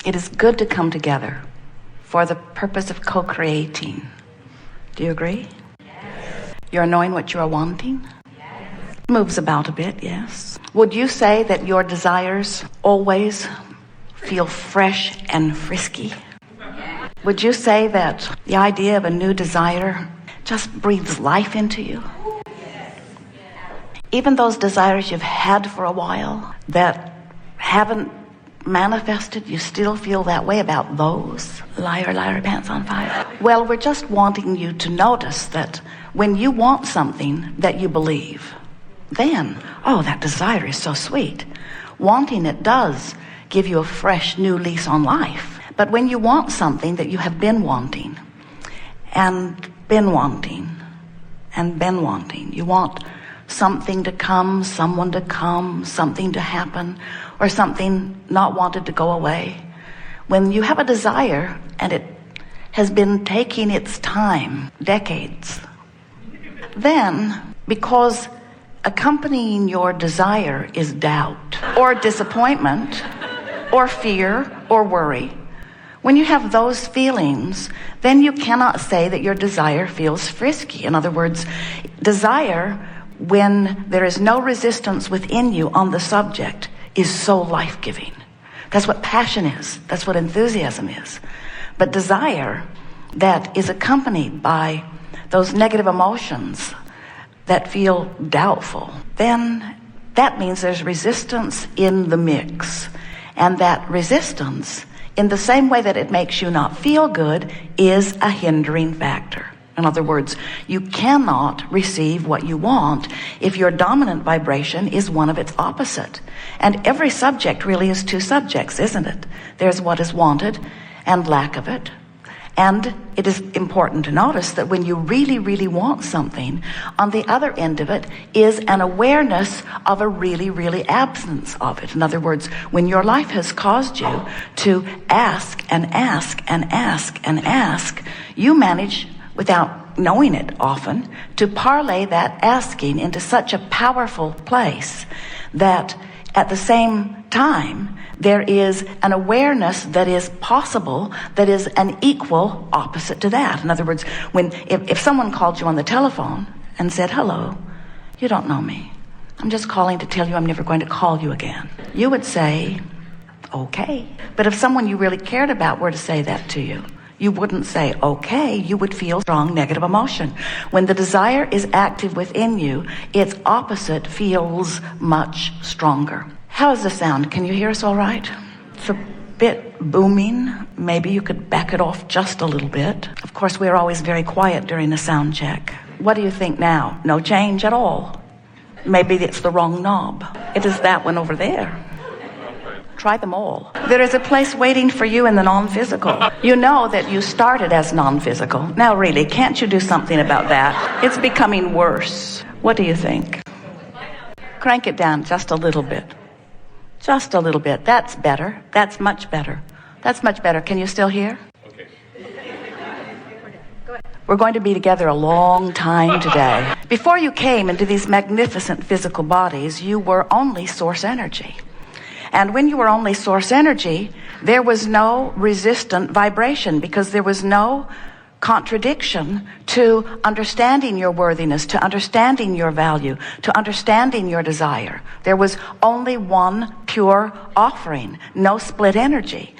It is good to come together for the purpose of co-creating. Do you agree? Yes. You're knowing what you are wanting? Yes. Moves about a bit, yes. Would you say that your desires always feel fresh and frisky? Yes. Would you say that the idea of a new desire just breathes life into you? Yes. Even those desires you've had for a while that haven't manifested, you still feel that way about those? Liar, liar, pants on fire. Well, we're just wanting you to notice that when you want something that you believe, then, oh, that desire is so sweet. Wanting it does give you a fresh new lease on life. But when you want something that you have been wanting, and been wanting, and been wanting, you want something to come, someone to come, something to happen, or something not wanted to go away. When you have a desire and it has been taking its time, decades, then because accompanying your desire is doubt or disappointment or fear or worry, when you have those feelings, then you cannot say that your desire feels frisky. In other words, desire, when there is no resistance within you on the subject, is so life-giving. That's what passion is. That's what enthusiasm is. But desire that is accompanied by those negative emotions that feel doubtful, then that means there's resistance in the mix. And that resistance, in the same way that it makes you not feel good, is a hindering factor. In other words, you cannot receive what you want if your dominant vibration is one of its opposite. And every subject really is two subjects, isn't it? There's what is wanted and lack of it. And it is important to notice that when you really, really want something, on the other end of it is an awareness of a really, really absence of it. In other words, when your life has caused you to ask and ask and ask and ask, you manage, without knowing it often, to parlay that asking into such a powerful place that at the same time, there is an awareness that is possible, that is an equal opposite to that. In other words, if someone called you on the telephone and said, hello, you don't know me. I'm just calling to tell you I'm never going to call you again. You would say, okay. But if someone you really cared about were to say that to you, you wouldn't say, okay. You would feel strong negative emotion. When the desire is active within you, its opposite feels much stronger. How does this sound? Can you hear us all right? It's a bit booming. Maybe you could back it off just a little bit. Of course, we're always very quiet during the sound check. What do you think now? No change at all. Maybe it's the wrong knob. It is that one over there. Try them all. There is a place waiting for you in the non-physical. You know that you started as non-physical. Now really, can't you do something about that? It's becoming worse. What do you think? Crank it down just a little bit. Just a little bit. That's better. That's much better. That's much better. Can you still hear? Okay. We're going to be together a long time today. Before you came into these magnificent physical bodies, you were only source energy. And when you were only source energy, there was no resistant vibration because there was no contradiction to understanding your worthiness, to understanding your value, to understanding your desire. There was only one pure offering, no split energy.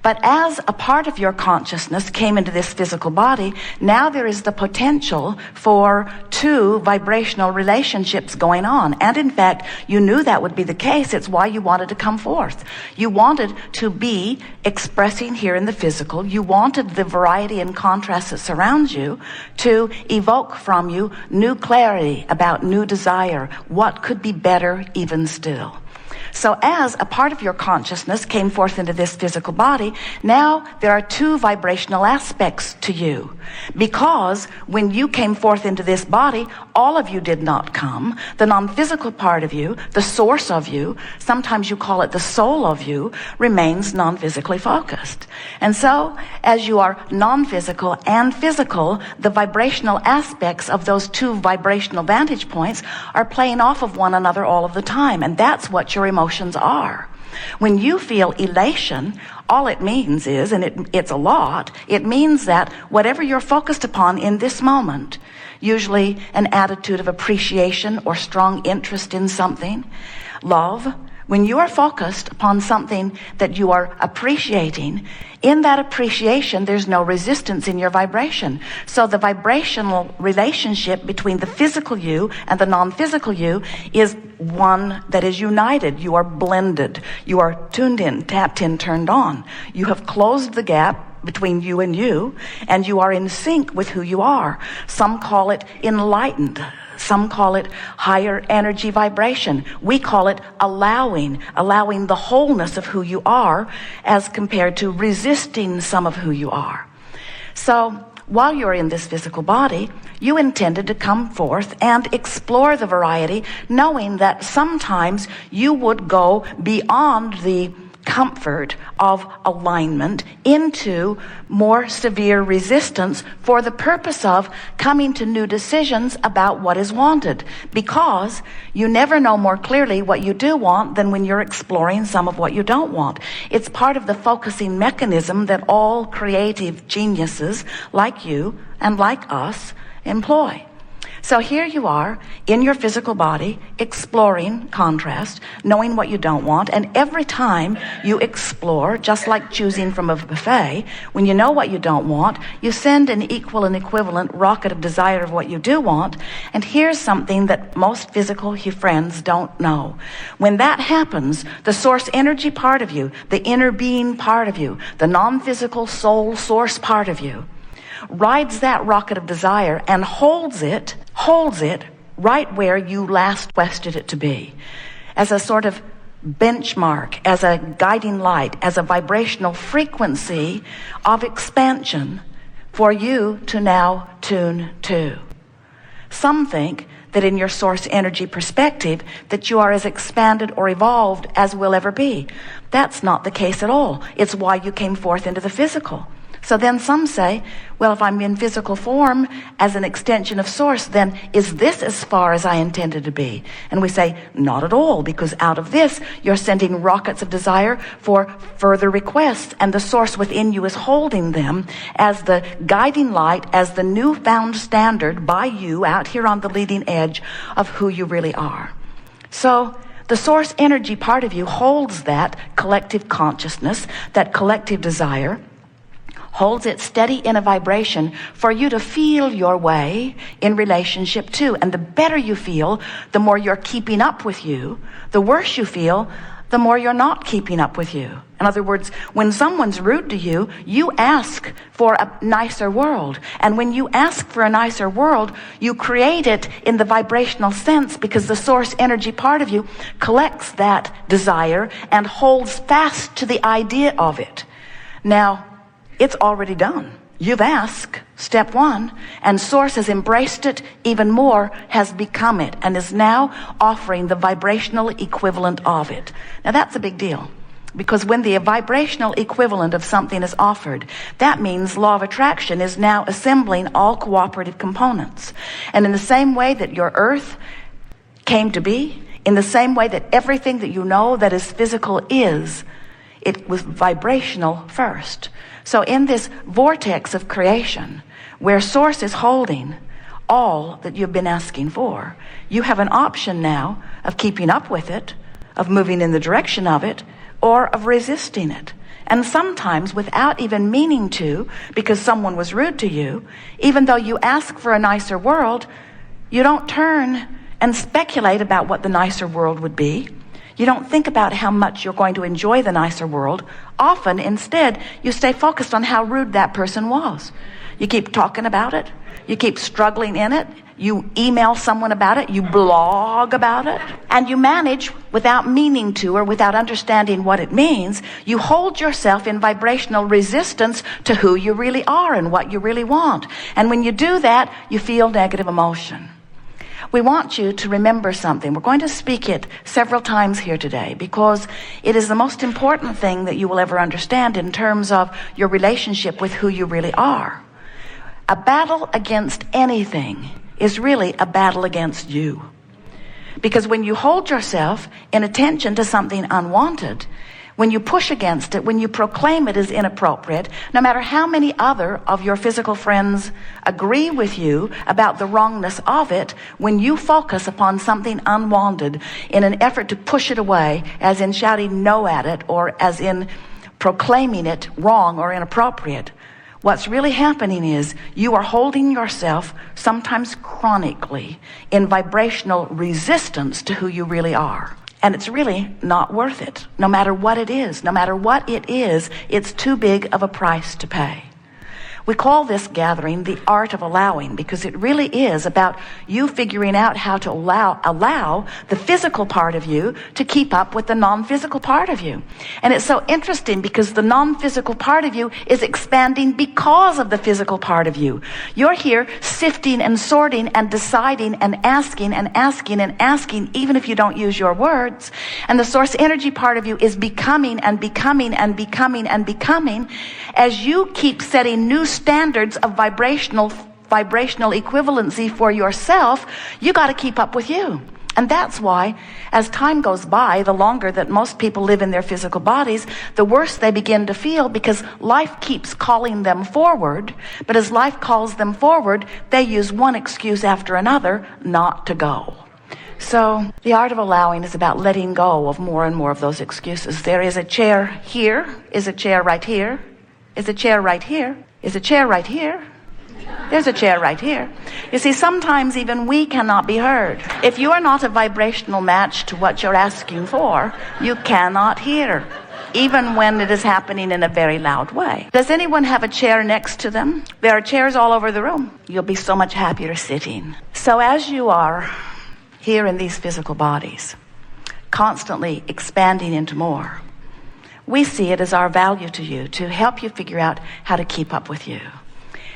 But as a part of your consciousness came into this physical body, now there is the potential for two vibrational relationships going on. And in fact, you knew that would be the case. It's why you wanted to come forth. You wanted to be expressing here in the physical. You wanted the variety and contrast that surrounds you to evoke from you new clarity about new desire. What could be better even still? So as a part of your consciousness came forth into this physical body, now there are two vibrational aspects to you. Because when you came forth into this body, all of you did not come. The non-physical part of you, the source of you, sometimes you call it the soul of you, remains non-physically focused. And so, as you are non-physical and physical, the vibrational aspects of those two vibrational vantage points are playing off of one another all of the time. And that's what your emotions are. When you feel elation, all it means is, and it's a lot, it means that whatever you're focused upon in this moment, usually an attitude of appreciation or strong interest in something, love, when you are focused upon something that you are appreciating, in that appreciation, there's no resistance in your vibration. So the vibrational relationship between the physical you and the non-physical you is one that is united. You are blended. You are tuned in, tapped in, turned on. You have closed the gap between you, and you are in sync with who you are. Some call it enlightened. Some call it higher energy vibration. We call it allowing the wholeness of who you are as compared to resisting some of who you are. So while you're in this physical body, you intended to come forth and explore the variety, knowing that sometimes you would go beyond the comfort of alignment into more severe resistance for the purpose of coming to new decisions about what is wanted, because you never know more clearly what you do want than when you're exploring some of what you don't want. It's part of the focusing mechanism that all creative geniuses like you and like us employ. So here you are in your physical body, exploring contrast, knowing what you don't want. And every time you explore, just like choosing from a buffet, when you know what you don't want, you send an equal and equivalent rocket of desire of what you do want. And here's something that most physical friends don't know. When that happens, the source energy part of you, the inner being part of you, the non-physical soul source part of you, rides that rocket of desire and holds it right where you last requested it to be, as a sort of benchmark, as a guiding light, as a vibrational frequency of expansion for you to now tune to. Some think that in your source energy perspective that you are as expanded or evolved as will ever be. That's not the case at all. It's why you came forth into the physical. So then some say, well, if I'm in physical form as an extension of source, then is this as far as I intended to be? And we say, not at all, because out of this, you're sending rockets of desire for further requests, and the source within you is holding them as the guiding light, as the newfound standard by you out here on the leading edge of who you really are. So the source energy part of you holds that collective consciousness, that collective desire, holds it steady in a vibration for you to feel your way in relationship to. And the better you feel, the more you're keeping up with you. The worse you feel, the more you're not keeping up with you. In other words, when someone's rude to you, you ask for a nicer world. And when you ask for a nicer world, you create it in the vibrational sense, because the source energy part of you collects that desire and holds fast to the idea of it. Now, it's already done. You've asked, step one, and source has embraced it even more, has become it, and is now offering the vibrational equivalent of it. Now that's a big deal, because when the vibrational equivalent of something is offered, that means law of attraction is now assembling all cooperative components. And in the same way that your earth came to be, in the same way that everything that you know that is physical is, it was vibrational first. So in this vortex of creation, where source is holding all that you've been asking for, you have an option now of keeping up with it, of moving in the direction of it, or of resisting it. And sometimes without even meaning to, because someone was rude to you, even though you ask for a nicer world, you don't turn and speculate about what the nicer world would be. You don't think about how much you're going to enjoy the nicer world. Often, instead, you stay focused on how rude that person was. You keep talking about it. You keep struggling in it. You email someone about it. You blog about it. And you manage, without meaning to or without understanding what it means, you hold yourself in vibrational resistance to who you really are and what you really want. And when you do that, you feel negative emotion. We want you to remember something. We're going to speak it several times here today, because it is the most important thing that you will ever understand in terms of your relationship with who you really are. A battle against anything is really a battle against you. Because when you hold yourself in attention to something unwanted, when you push against it, when you proclaim it as inappropriate, no matter how many other of your physical friends agree with you about the wrongness of it, when you focus upon something unwanted in an effort to push it away, as in shouting no at it, or as in proclaiming it wrong or inappropriate, what's really happening is you are holding yourself, sometimes chronically, in vibrational resistance to who you really are. And it's really not worth it. No matter what it is, it's too big of a price to pay. We call this gathering the art of allowing, because it really is about you figuring out how to allow the physical part of you to keep up with the non-physical part of you. And it's so interesting because the non-physical part of you is expanding because of the physical part of you. You're here sifting and sorting and deciding and asking and asking and asking, even if you don't use your words. And the source energy part of you is becoming and becoming and becoming and becoming as you keep setting new standards of vibrational equivalency for yourself. You got to keep up with you. And that's why, as time goes by, the longer that most people live in their physical bodies, the worse they begin to feel, because life keeps calling them forward. But as life calls them forward, they use one excuse after another not to go. So the art of allowing is about letting go of more and more of those excuses. There is a chair here, is a chair right here, is a chair right here, is a chair right here, there's a chair right here. You see, sometimes even we cannot be heard. If you are not a vibrational match to what you're asking for, you cannot hear, even when it is happening in a very loud way. Does anyone have a chair next to them? There are chairs all over the room. You'll be so much happier sitting. So as you are here in these physical bodies, constantly expanding into more, we see it as our value to you to help you figure out how to keep up with you.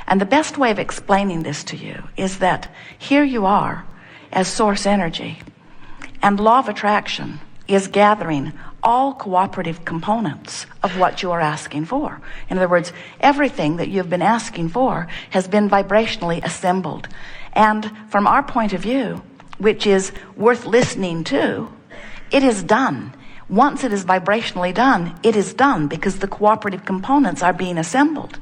And the best way of explaining this to you is that here you are as source energy, and law of attraction is gathering all cooperative components of what you are asking for. In other words, everything that you've been asking for has been vibrationally assembled. And from our point of view, which is worth listening to, it is done. Once it is vibrationally done, it is done because the cooperative components are being assembled.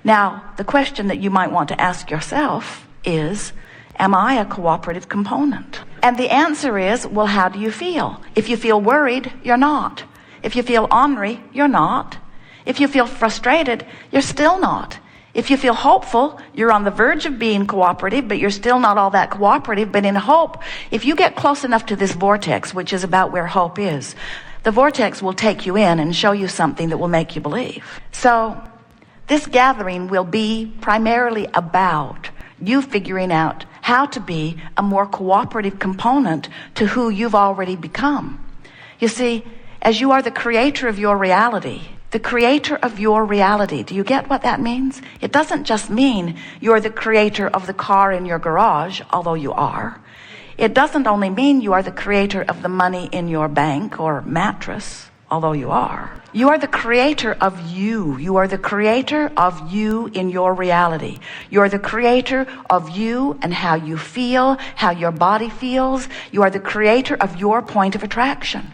Now, the question that you might want to ask yourself is, am I a cooperative component? And the answer is, well, how do you feel? If you feel worried, you're not. If you feel ornery, you're not. If you feel frustrated, you're still not. If you feel hopeful, you're on the verge of being cooperative, but you're still not all that cooperative. But in hope, if you get close enough to this vortex, which is about where hope is, the vortex will take you in and show you something that will make you believe. So this gathering will be primarily about you figuring out how to be a more cooperative component to who you've already become. You see, as you are the creator of your reality, the creator of your reality. Do you get what that means? It doesn't just mean you're the creator of the car in your garage, although you are. It doesn't only mean you are the creator of the money in your bank or mattress, although you are. You are the creator of you. You are the creator of you in your reality. You're the creator of you and how you feel, how your body feels. You are the creator of your point of attraction.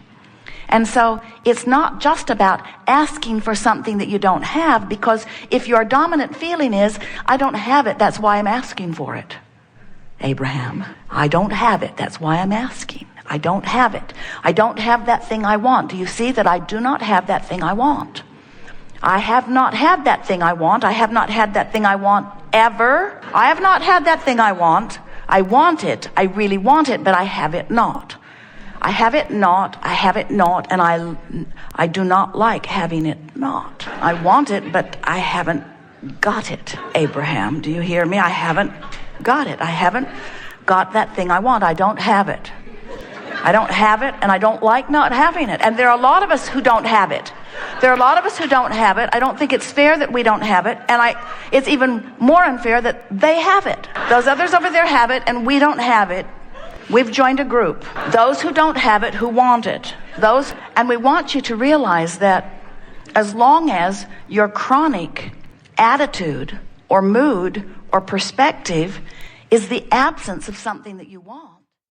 And so it's not just about asking for something that you don't have, because if your dominant feeling is, I don't have it, that's why I'm asking for it. Abraham, I don't have it, that's why I'm asking. I don't have it. I don't have that thing I want. Do you see that I do not have that thing I want? I have not had that thing I want. I have not had that thing I want ever. I have not had that thing I want. I want it. I really want it, but I have it not. I have it not, I have it not, and I do not like having it not. I want it, but I haven't got it. Abraham, do you hear me? I haven't got it. I haven't got that thing I want. I don't have it. I don't have it, and I don't like not having it. And there are a lot of us who don't have it. There are a lot of us who don't have it. I don't think it's fair that we don't have it, and it's even more unfair that they have it. Those others over there have it, and we don't have it. We've joined a group. Those who don't have it, who want it. And we want you to realize that as long as your chronic attitude or mood or perspective is the absence of something that you want,